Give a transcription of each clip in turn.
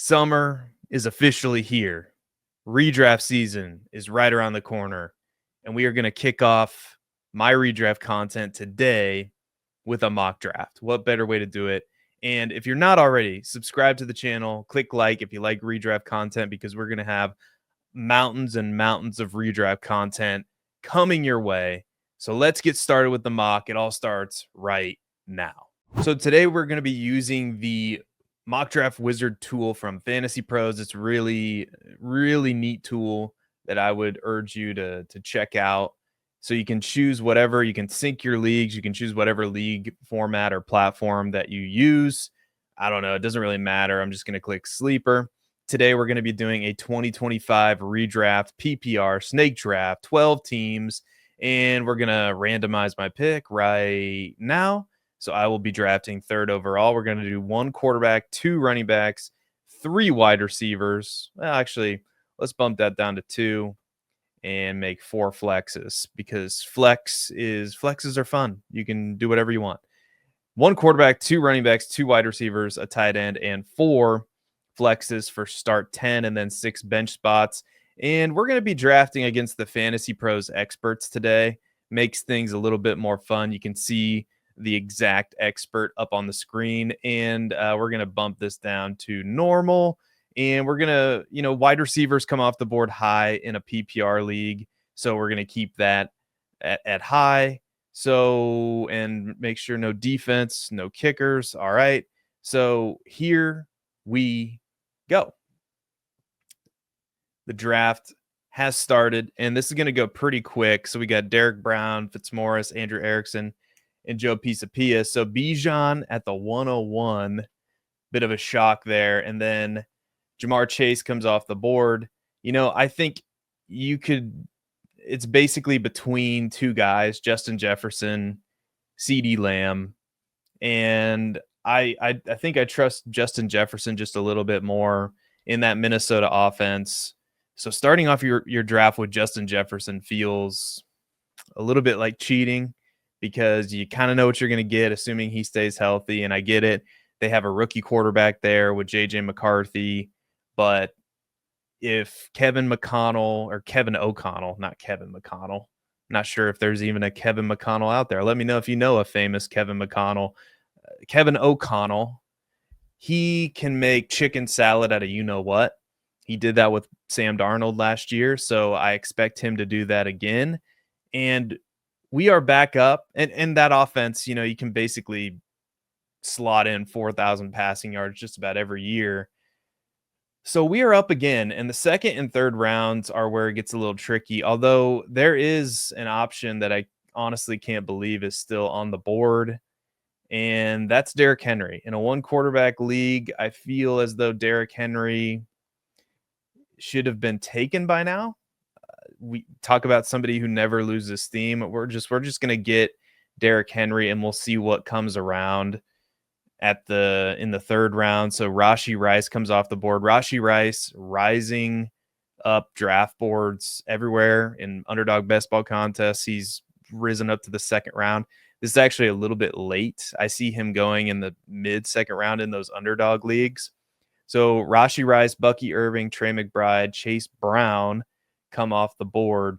Summer is officially here. Redraft season is right around the corner, and we are going to kick off my redraft content today with a mock draft. What better way to do it? And if you're not already, subscribe to the channel, click like if you like redraft content, because we're going to have mountains and mountains of redraft content coming your way. So let's get started with the mock. It all starts right now. So today we're going to be using the mock draft wizard tool from Fantasy Pros. It's really neat tool that I would urge you to check out. So you can choose whatever, you can sync your leagues, you can choose whatever league format or platform that you use. I don't know, it doesn't really matter. I'm just going to click sleeper. Today we're going to be doing a 2025 redraft PPR snake draft, 12 teams, and we're going to randomize my pick right now. So I will be drafting third overall. We're going to do 1 quarterback, 2 running backs, 3 wide receivers. Well, actually, let's bump that down to 2 and make 4 flexes, because flexes are fun. You can do whatever you want. 1 quarterback, 2 running backs, 2 wide receivers, a tight end, and 4 flexes for start 10, and then 6 bench spots. And we're going to be drafting against the Fantasy Pros experts today. Makes things a little bit more fun. You can see the exact expert up on the screen, and we're going to bump this down to normal. And we're going to, wide receivers come off the board high in a PPR league. So we're going to keep that at high. So, and make sure no defense, no kickers. All right. So here we go. The draft has started, and this is going to go pretty quick. So we got Derek Brown, Fitzmaurice, Andrew Erickson, and Joe Pisapia. So Bijan at the 101, bit of a shock there. And then Jamar Chase comes off the board. I think it's basically between 2 guys, Justin Jefferson, CeeDee Lamb. And I think I trust Justin Jefferson just a little bit more in that Minnesota offense. So starting off your draft with Justin Jefferson feels a little bit like cheating, because you kind of know what you're going to get, assuming he stays healthy. And I get it. They have a rookie quarterback there with J.J. McCarthy. But if Kevin O'Connell, not sure if there's even a Kevin McConnell out there. Let me know if you know a famous Kevin McConnell. Kevin O'Connell, he can make chicken salad out of you-know-what. He did that with Sam Darnold last year, so I expect him to do that again. And we are back up, and that offense, you can basically slot in 4,000 passing yards just about every year. So we are up again, and the second and third rounds are where it gets a little tricky, although there is an option that I honestly can't believe is still on the board, and that's Derrick Henry. In a 1 quarterback league, I feel as though Derrick Henry should have been taken by now. We talk about somebody who never loses steam. We're just going to get Derrick Henry, and we'll see what comes around in the third round. So Rashee Rice comes off the board. Rashee Rice rising up draft boards everywhere in Underdog best ball contests. He's risen up to the second round. This is actually a little bit late. I see him going in the mid-second round in those Underdog leagues. So Rashee Rice, Bucky Irving, Trey McBride, Chase Brown come off the board.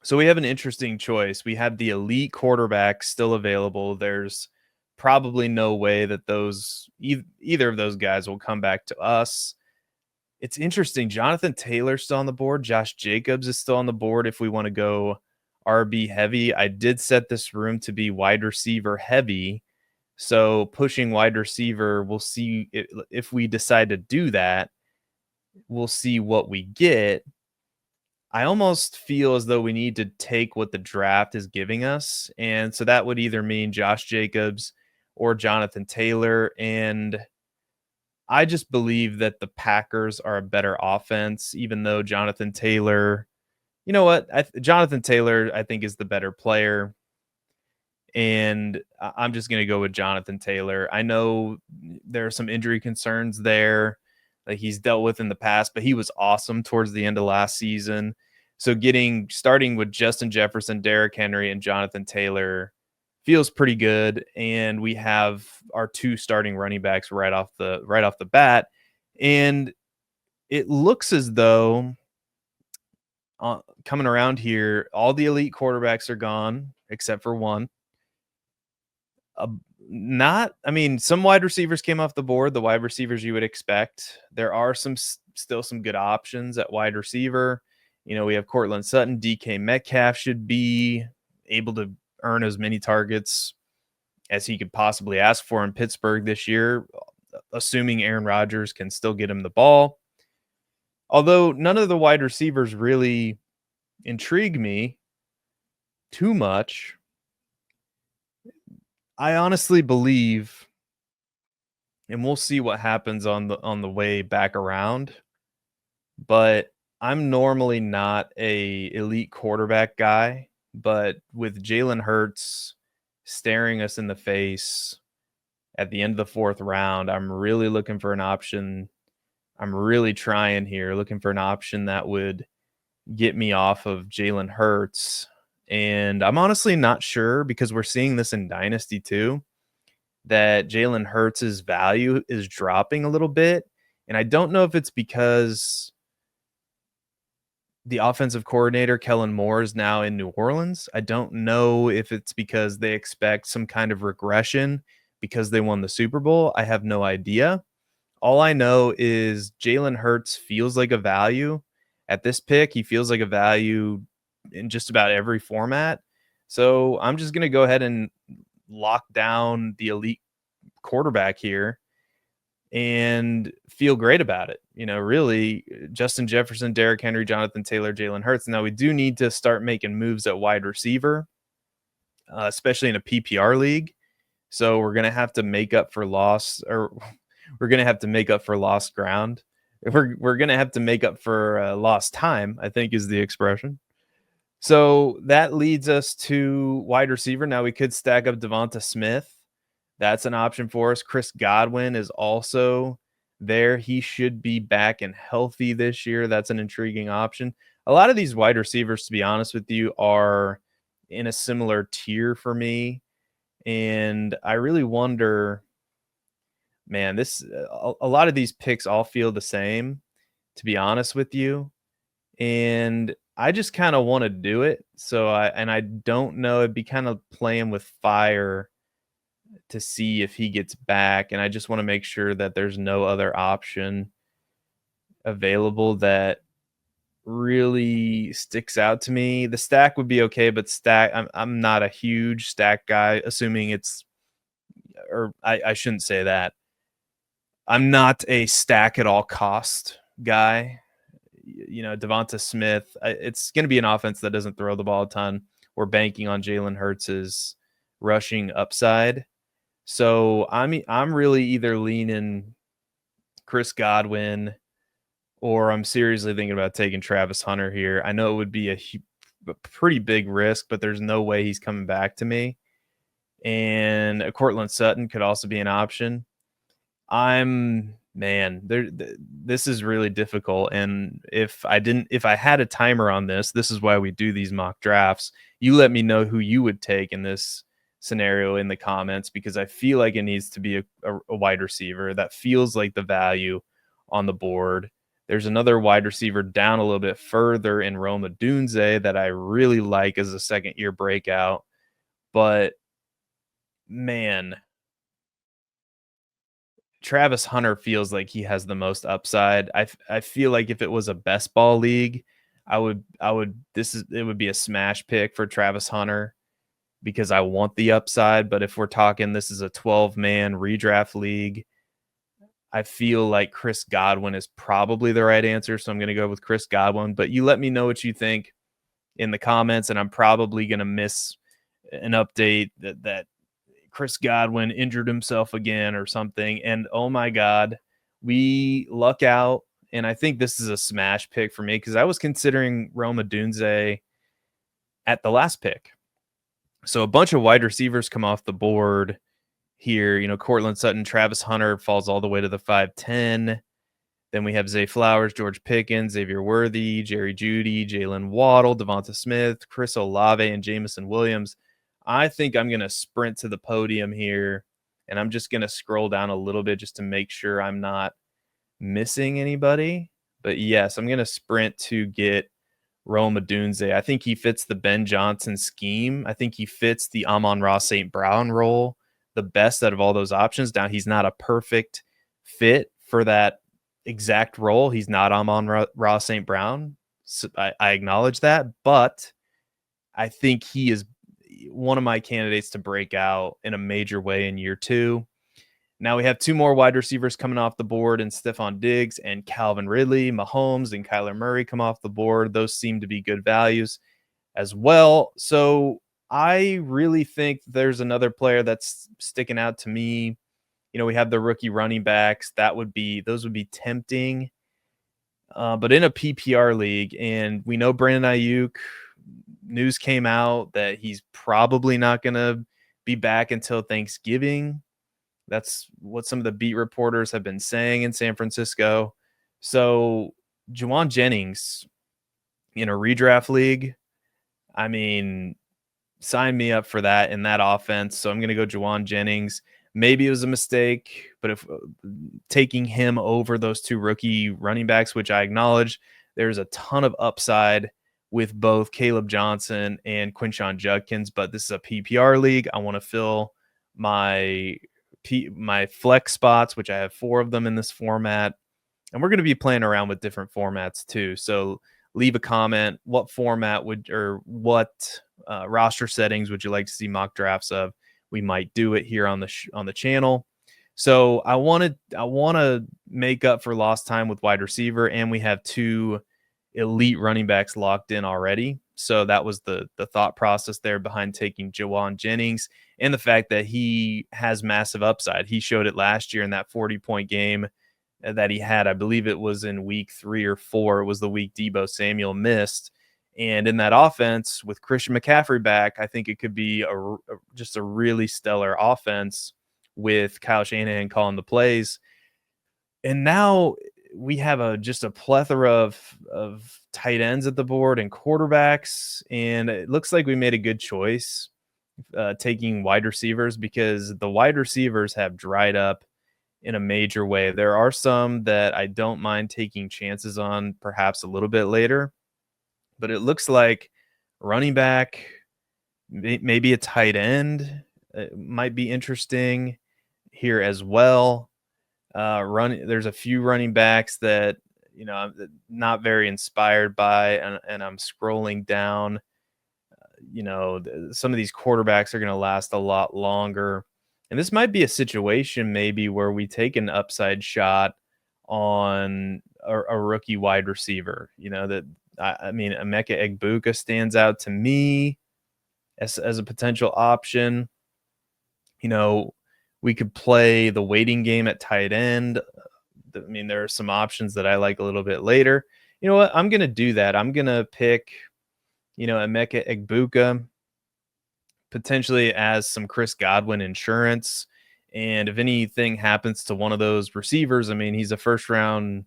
So we have an interesting choice. We have the elite quarterbacks still available. There's probably no way that either of those guys will come back to us. It's interesting. Jonathan Taylor's still on the board. Josh Jacobs is still on the board if we want to go RB heavy. I did set this room to be wide receiver heavy. So pushing wide receiver, we'll see if we decide to do that. We'll see what we get. I almost feel as though we need to take what the draft is giving us. And so that would either mean Josh Jacobs or Jonathan Taylor. And I just believe that the Packers are a better offense, even though Jonathan Taylor, Jonathan Taylor, I think, is the better player. And I'm just going to go with Jonathan Taylor. I know there are some injury concerns there that he's dealt with in the past, but he was awesome towards the end of last season. So starting with Justin Jefferson, Derrick Henry, and Jonathan Taylor feels pretty good. And we have our 2 starting running backs right off the bat. And it looks as though coming around here, all the elite quarterbacks are gone except for one. Uh, not, I mean, some wide receivers came off the board, the wide receivers you would expect. There are still some good options at wide receiver. We have Cortland Sutton, DK Metcalf should be able to earn as many targets as he could possibly ask for in Pittsburgh this year, assuming Aaron Rodgers can still get him the ball. Although none of the wide receivers really intrigue me too much, I honestly believe, and we'll see what happens on the way back around, but I'm normally not a elite quarterback guy, but with Jalen Hurts staring us in the face at the end of the fourth round, I'm really looking for an option. I'm really trying here, looking for an option that would get me off of Jalen Hurts. And I'm honestly not sure, because we're seeing this in Dynasty too, that Jalen Hurts' value is dropping a little bit. And I don't know if it's because the offensive coordinator, Kellen Moore, is now in New Orleans. I don't know if it's because they expect some kind of regression because they won the Super Bowl. I have no idea. All I know is Jalen Hurts feels like a value at this pick. He feels like a value in just about every format. So I'm just going to go ahead and lock down the elite quarterback here and feel great about it. Really, Justin Jefferson, Derrick Henry, Jonathan Taylor, Jalen Hurts. Now, we do need to start making moves at wide receiver, especially in a PPR league. So we're going to have to make up for loss, or we're going to have to make up for lost ground. We're going to have to make up for lost time, I think is the expression. So that leads us to wide receiver. Now we could stack up Devonta Smith. That's an option for us. Chris Godwin is also there. He should be back and healthy this year. That's an intriguing option. A lot of these wide receivers, to be honest with you, are in a similar tier for me. And I really wonder, man, a lot of these picks all feel the same, to be honest with you. And I just kind of want to do it. I don't know, it'd be kind of playing with fire to see if he gets back. And I just want to make sure that there's no other option available that really sticks out to me. The stack would be okay, but I'm not a huge stack guy, assuming it's, or I shouldn't say that. I'm not a stack at all cost guy. Devonta Smith, it's going to be an offense that doesn't throw the ball a ton. We're banking on Jalen Hurts' rushing upside. So I'm really either leaning Chris Godwin, or I'm seriously thinking about taking Travis Hunter here. I know it would be a pretty big risk, but there's no way he's coming back to me. And a Cortland Sutton could also be an option. This is really difficult. And if I had a timer on this is why we do these mock drafts. You let me know who you would take in this scenario in the comments, because I feel like it needs to be a wide receiver. That feels like the value on the board. There's another wide receiver down a little bit further in Rome Odunze that I really like as a second year breakout. But man, Travis Hunter feels like he has the most upside. I feel like if it was a best ball league, it would be a smash pick for Travis Hunter, because I want the upside. But if we're talking, this is a 12-man redraft league, I feel like Chris Godwin is probably the right answer. So I'm going to go with Chris Godwin. But you let me know what you think in the comments, and I'm probably going to miss an update that Chris Godwin injured himself again or something. And oh my God, we luck out. And I think this is a smash pick for me, because I was considering Rome Odunze at the last pick. So a bunch of wide receivers come off the board here. Cortland Sutton, Travis Hunter falls all the way to the 5'10". Then we have Zay Flowers, George Pickens, Xavier Worthy, Jerry Jeudy, Jalen Waddle, Devonta Smith, Chris Olave, and Jameson Williams. I think I'm going to sprint to the podium here, and I'm just going to scroll down a little bit just to make sure I'm not missing anybody. But yes, I'm going to sprint to get Rome Odunze. I think he fits the Ben Johnson scheme. I think he fits the Amon-Ra St. Brown role the best out of all those options. Now, he's not a perfect fit for that exact role. He's not Amon-Ra St. Brown. So I acknowledge that, but I think he is one of my candidates to break out in a major way in year 2. Now we have 2 more wide receivers coming off the board, and Stephon Diggs and Calvin Ridley. Mahomes and Kyler Murray come off the board. Those seem to be good values as well. So I really think there's another player that's sticking out to me. We have the rookie running backs. Those would be tempting. But in a PPR league, and we know Brandon Ayuk, news came out that he's probably not going to be back until Thanksgiving. That's what some of the beat reporters have been saying in San Francisco. So Juwan Jennings in a redraft league, I mean, sign me up for that in that offense. So I'm going to go Juwan Jennings. Maybe it was a mistake, but if taking him over those 2 rookie running backs, which I acknowledge, there's a ton of upside with both Caleb Johnson and Quinshon Judkins, but this is a PPR league. I want to fill my flex spots, which I have 4 of them in this format. And we're going to be playing around with different formats too. So leave a comment. What format what roster settings would you like to see mock drafts of? We might do it here on the channel. So I want to make up for lost time with wide receiver, and we have 2 elite running backs locked in already. So that was the thought process there behind taking Juwan Jennings, and the fact that he has massive upside. He showed it last year in that 40-point game that he had. I believe it was in week 3 or 4. It was the week Deebo Samuel missed. And in that offense with Christian McCaffrey back, I think it could be just a really stellar offense with Kyle Shanahan calling the plays. And now we have just a plethora of tight ends at the board and quarterbacks. And it looks like we made a good choice taking wide receivers, because the wide receivers have dried up in a major way. There are some that I don't mind taking chances on perhaps a little bit later, but it looks like running back, maybe a tight end might be interesting here as well. There's a few running backs that I'm not very inspired by, and I'm scrolling down. Some of these quarterbacks are going to last a lot longer, and this might be a situation maybe where we take an upside shot on a rookie wide receiver. I mean, Emeka Egbuka stands out to me as a potential option. We could play the waiting game at tight end. I mean, there are some options that I like a little bit later. You know what? I'm going to do that. I'm going to pick, Emeka Egbuka potentially as some Chris Godwin insurance. And if anything happens to one of those receivers, I mean, he's a first round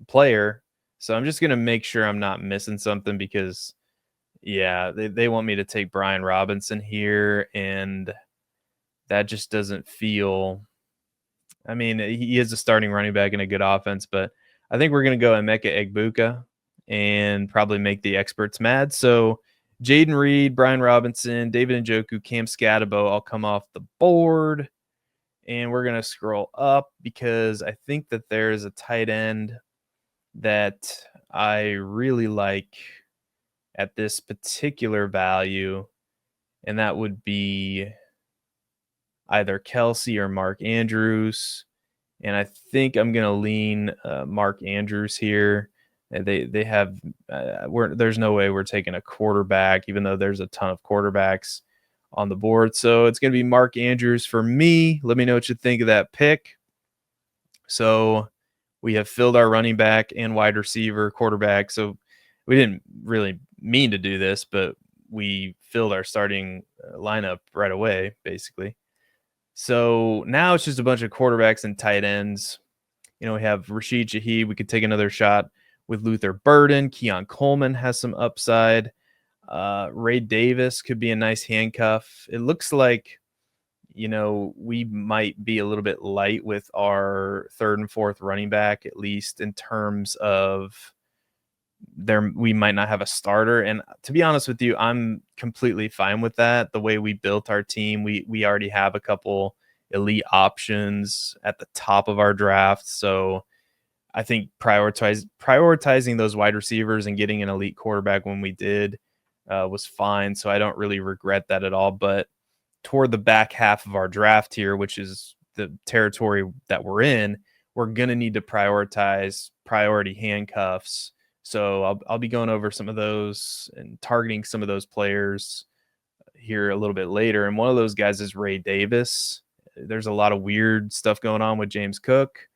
player. So I'm just going to make sure I'm not missing something, because they want me to take Brian Robinson here, and that just doesn't feel, I mean, he is a starting running back in a good offense, but I think we're going to go Emeka Egbuka and probably make the experts mad. So Jaden Reed, Brian Robinson, David Njoku, Cam Scatabo all come off the board, and we're going to scroll up because I think that there's a tight end that I really like at this particular value, and that would be either Kelsey or Mark Andrews. And I think I'm going to lean Mark Andrews here. And they have there's no way we're taking a quarterback, even though there's a ton of quarterbacks on the board. So it's going to be Mark Andrews for me. Let me know what you think of that pick. So we have filled our running back and wide receiver, quarterback. So we didn't really mean to do this, but we filled our starting lineup right away, basically. So now it's just a bunch of quarterbacks and tight ends. We have Rashid Shaheed. We could take another shot with Luther Burden. Keon Coleman has some upside. Ray Davis could be a nice handcuff. It looks like we might be a little bit light with our third and fourth running back, at least in terms of we might not have a starter. And to be honest with you, I'm completely fine with that. The way we built our team, we already have a couple elite options at the top of our draft. So I think prioritizing those wide receivers and getting an elite quarterback when we did was fine. So I don't really regret that at all. But toward the back half of our draft here, which is the territory that we're in, we're going to need to prioritize priority handcuffs. So I'll be going over some of those and targeting some of those players here a little bit later. And one of those guys is Ray Davis. There's a lot of weird stuff going on with James Cook,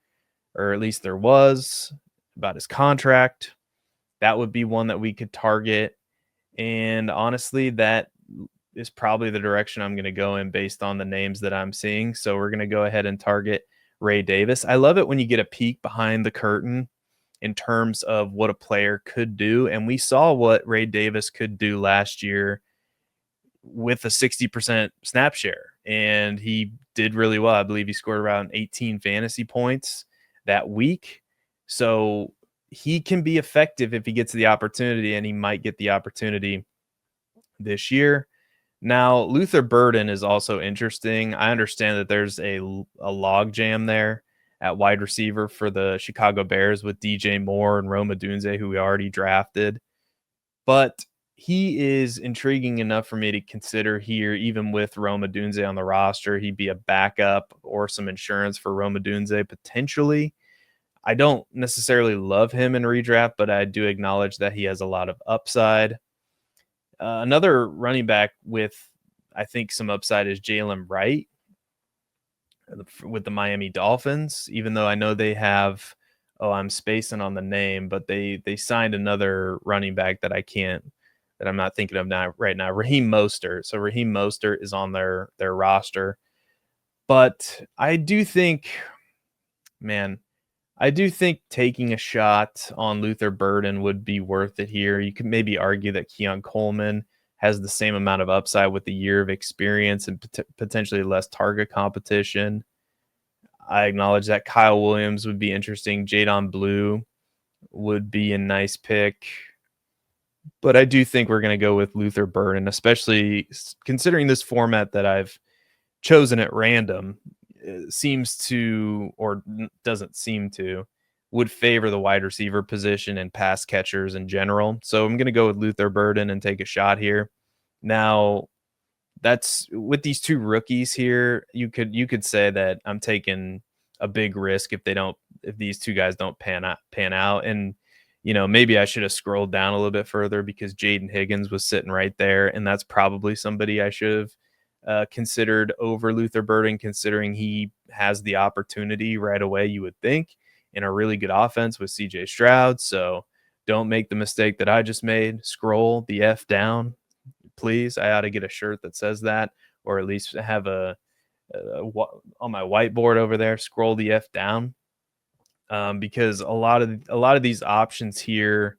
or at least there was, about his contract. That would be one that we could target. And honestly, that is probably the direction I'm going to go in based on the names that I'm seeing. So we're going to go ahead and target Ray Davis. I love it when you get a peek behind the curtain in terms of what a player could do. And we saw what Ray Davis could do last year with a 60% snap share. And he did really well. I believe he scored around 18 fantasy points that week. So he can be effective if he gets the opportunity, and he might get the opportunity this year. Now, Luther Burden is also interesting. I understand that there's a log jam there at wide receiver for the Chicago Bears with DJ Moore and Rome Odunze, who we already drafted. But he is intriguing enough for me to consider here, even with Rome Odunze on the roster. He'd be a backup or some insurance for Rome Odunze potentially. I don't necessarily love him in redraft, but I do acknowledge that he has a lot of upside. Another running back with, I think, some upside is Jalen Wright with the Miami Dolphins, even though I know they have, I'm spacing on the name, but they signed another running back that I'm not thinking of now right now, Raheem Mostert. So Raheem Mostert is on their roster. But I do think, taking a shot on Luther Burden would be worth it here. You could maybe argue that Keon Coleman has the same amount of upside with a year of experience and potentially less target competition. I acknowledge that Kyle Williams would be interesting. Jadon Blue would be a nice pick. But I do think we're going to go with Luther Burden, especially considering this format that I've chosen at random seems to, or doesn't seem to, would favor the wide receiver position and pass catchers in general. So I'm going to go with Luther Burden and take a shot here. Now, that's with these two rookies here. You could say that I'm taking a big risk if these two guys don't pan out. And maybe I should have scrolled down a little bit further because Jaden Higgins was sitting right there, and that's probably somebody I should have considered over Luther Burden, considering he has the opportunity right away, you would think, in a really good offense with CJ Stroud. So don't make the mistake that I just made. Scroll the F down, please. I ought to get a shirt that says that, or at least have a on my whiteboard over there, scroll the F down. Because a lot of these options here,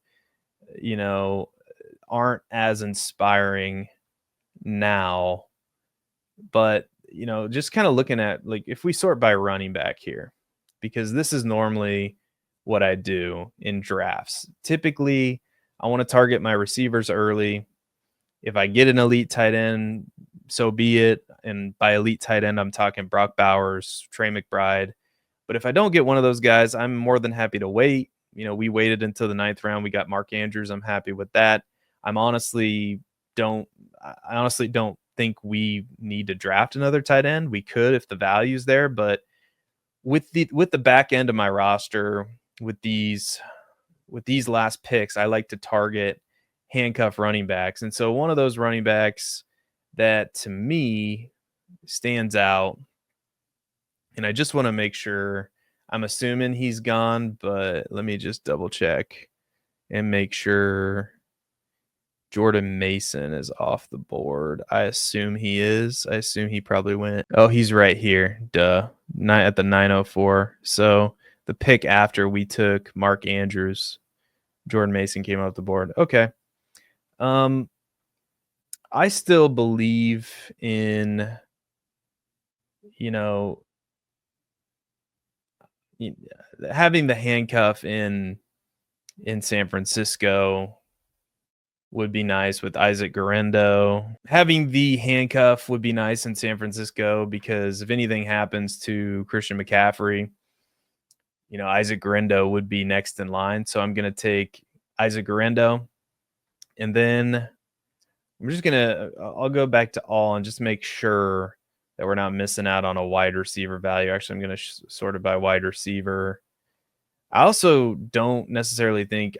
aren't as inspiring now. But, just kind of looking at, like, if we sort by running back here, because this is normally what I do in drafts. Typically, I want to target my receivers early. If I get an elite tight end, so be it. And by elite tight end, I'm talking Brock Bowers, Trey McBride. But if I don't get one of those guys, I'm more than happy to wait. We waited until the 9th round. We got Mark Andrews. I'm happy with that. I honestly don't think we need to draft another tight end. We could if the value's there, but with the back end of my roster, with these last picks, I like to target handcuff running backs. And so one of those running backs that to me stands out, and I just want to make sure, I'm assuming he's gone, but let me just double check and make sure Jordan Mason is off the board. I assume he is. I assume he probably went. Oh, he's right here. Duh. At the 904. So the pick after we took Mark Andrews, Jordan Mason came off the board. Okay. I still believe in you know, y- having the handcuff in San Francisco would be nice with Isaac Garendo. Having the handcuff would be nice in San Francisco because if anything happens to Christian McCaffrey, Isaac Garendo would be next in line. So I'm going to take Isaac Garendo. And then I'll go back to all and just make sure that we're not missing out on a wide receiver value. Actually, I'm going to sort it by wide receiver. I also don't necessarily think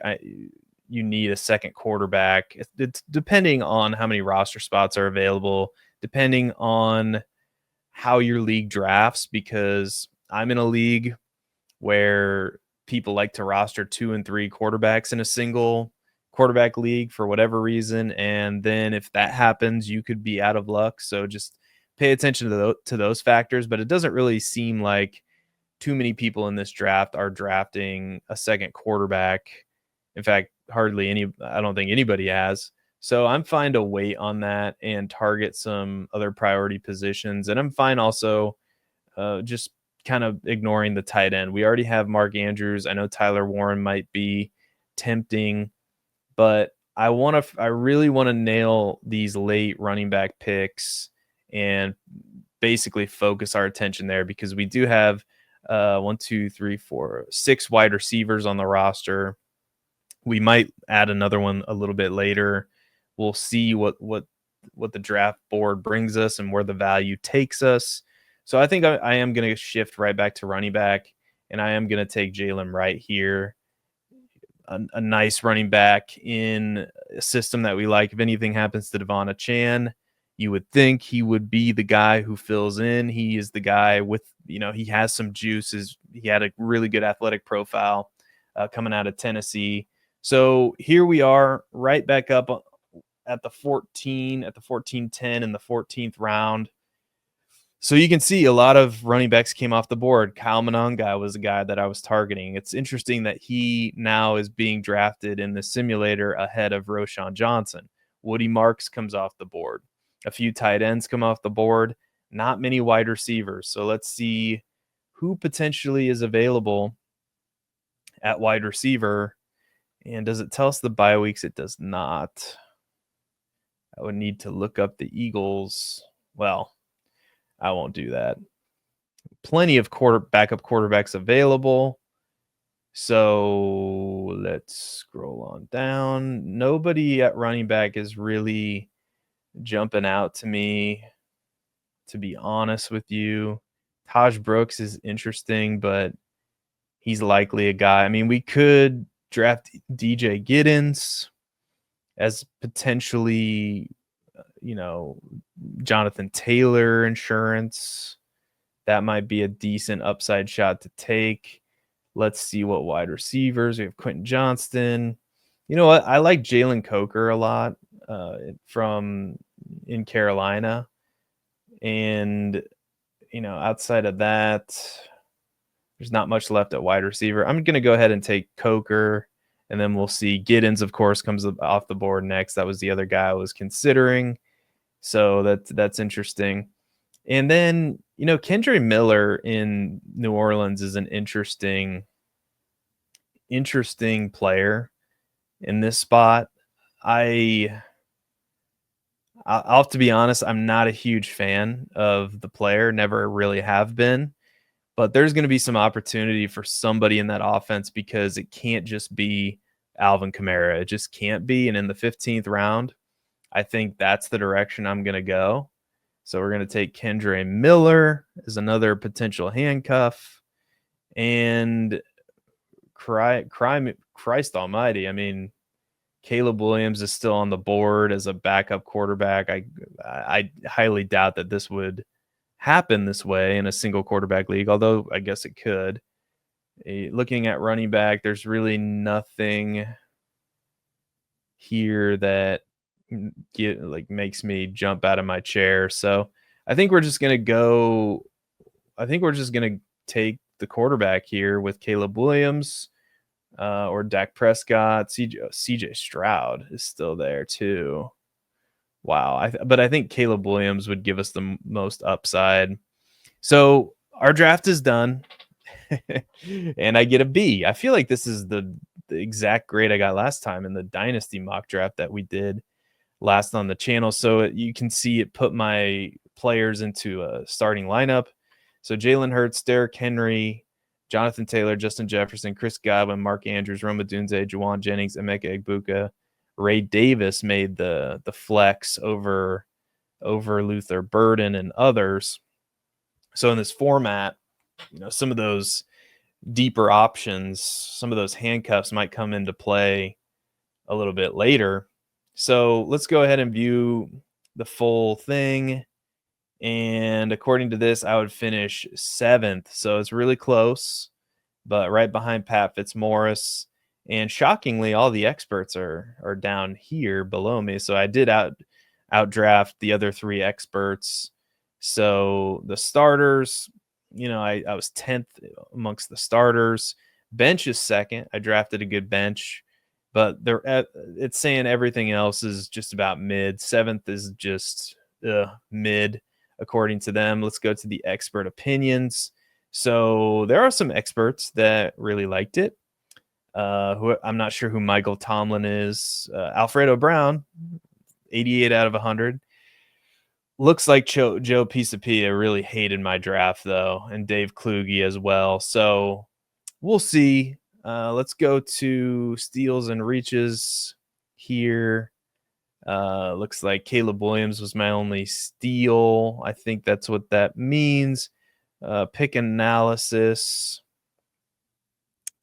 you need a second quarterback. It's depending on how many roster spots are available, depending on how your league drafts, because I'm in a league where people like to roster 2 and 3 quarterbacks in a single quarterback league for whatever reason. And then if that happens, you could be out of luck. So just pay attention to those factors. But it doesn't really seem like too many people in this draft are drafting a second quarterback. In fact, I don't think anybody has. So I'm fine to wait on that and target some other priority positions. And I'm fine also just kind of ignoring the tight end. We already have Mark Andrews. I know Tyler Warren might be tempting, but I really want to nail these late running back picks and basically focus our attention there because we do have 6 wide receivers on the roster. We might add another one a little bit later. We'll see what the draft board brings us and where the value takes us. So I think I am going to shift right back to running back, and I am going to take Jalen Wright here. A nice running back in a system that we like. If anything happens to Devon Achane, you would think he would be the guy who fills in. He is the guy with, he has some juices. He had a really good athletic profile coming out of Tennessee. So here we are right back up at the 14-10 in the 14th round. So you can see a lot of running backs came off the board. Kyle Monangai was the guy that I was targeting. It's interesting that he now is being drafted in the simulator ahead of Roschon Johnson. Woody Marks comes off the board. A few tight ends come off the board. Not many wide receivers. So let's see who potentially is available at wide receiver. And does it tell us the bye weeks? It does not. I would need to look up the Eagles. Well, I won't do that. Plenty of backup quarterbacks available. So let's scroll on down. Nobody at running back is really jumping out to me, to be honest with you. Taj Brooks is interesting, but he's likely a guy. I mean, we could draft DJ Giddens as potentially, Jonathan Taylor insurance. That might be a decent upside shot to take. Let's see what wide receivers. We have Quentin Johnston. You know what? I like Jalen Coker a lot from in Carolina. And, outside of that, there's not much left at wide receiver. I'm going to go ahead and take Coker, and then we'll see. Giddens, of course, comes off the board next. That was the other guy I was considering. So that's interesting. And then, Kendre Miller in New Orleans is an interesting player in this spot. I'll have to be honest, I'm not a huge fan of the player, never really have been. But there's going to be some opportunity for somebody in that offense because it can't just be Alvin Kamara. It just can't be. And in the 15th round, I think that's the direction I'm going to go. So we're going to take Kendre Miller as another potential handcuff. And Christ almighty, I mean, Caleb Williams is still on the board as a backup quarterback. I highly doubt that this would happen this way in a single quarterback league, although I guess it could. Looking at running back, there's really nothing here that makes me jump out of my chair. So I think we're just gonna take the quarterback here with Caleb Williams or Dak Prescott. CJ Stroud is still there too. Wow. But I think Caleb Williams would give us the most upside. So our draft is done, and I get a B. I feel like this is the exact grade I got last time in the Dynasty mock draft that we did last on the channel. So you can see it put my players into a starting lineup. So Jalen Hurts, Derrick Henry, Jonathan Taylor, Justin Jefferson, Chris Godwin, Mark Andrews, Roma Dunze, Juwan Jennings, Emeka Egbuka. Ray Davis made the flex over Luther Burden and others. So in this format, some of those deeper options, some of those handcuffs might come into play a little bit later. So let's go ahead and view the full thing. And according to this, I would finish 7th. So it's really close, but right behind Pat Fitzmaurice. And shockingly, all the experts are down here below me. So I did outdraft the other 3 experts. So the starters, I was 10th amongst the starters. Bench is 2nd. I drafted a good bench, but it's saying everything else is just about mid. 7th is just mid, according to them. Let's go to the expert opinions. So there are some experts that really liked it. Who I'm not sure who Michael Tomlin is. Alfredo Brown, 88 out of 100. Looks like Joe Pisapia really hated my draft, though, and Dave Kluge as well. So we'll see. Let's go to steals and reaches here. Looks like Caleb Williams was my only steal. I think that's what that means. Pick analysis.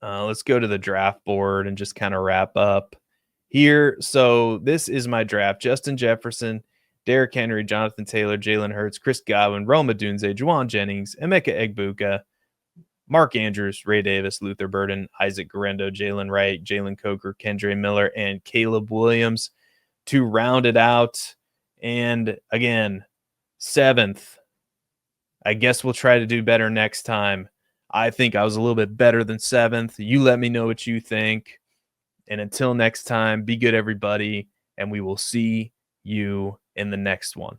Let's go to the draft board and just kind of wrap up here. So this is my draft. Justin Jefferson, Derrick Henry, Jonathan Taylor, Jalen Hurts, Chris Godwin, Roma Dunze, Juwan Jennings, Emeka Egbuka, Mark Andrews, Ray Davis, Luther Burden, Isaac Guerrero, Jalen Wright, Jalen Coker, Kendre Miller, and Caleb Williams to round it out. And again, 7th. I guess we'll try to do better next time. I think I was a little bit better than 7th. You let me know what you think. And until next time, be good, everybody. And we will see you in the next one.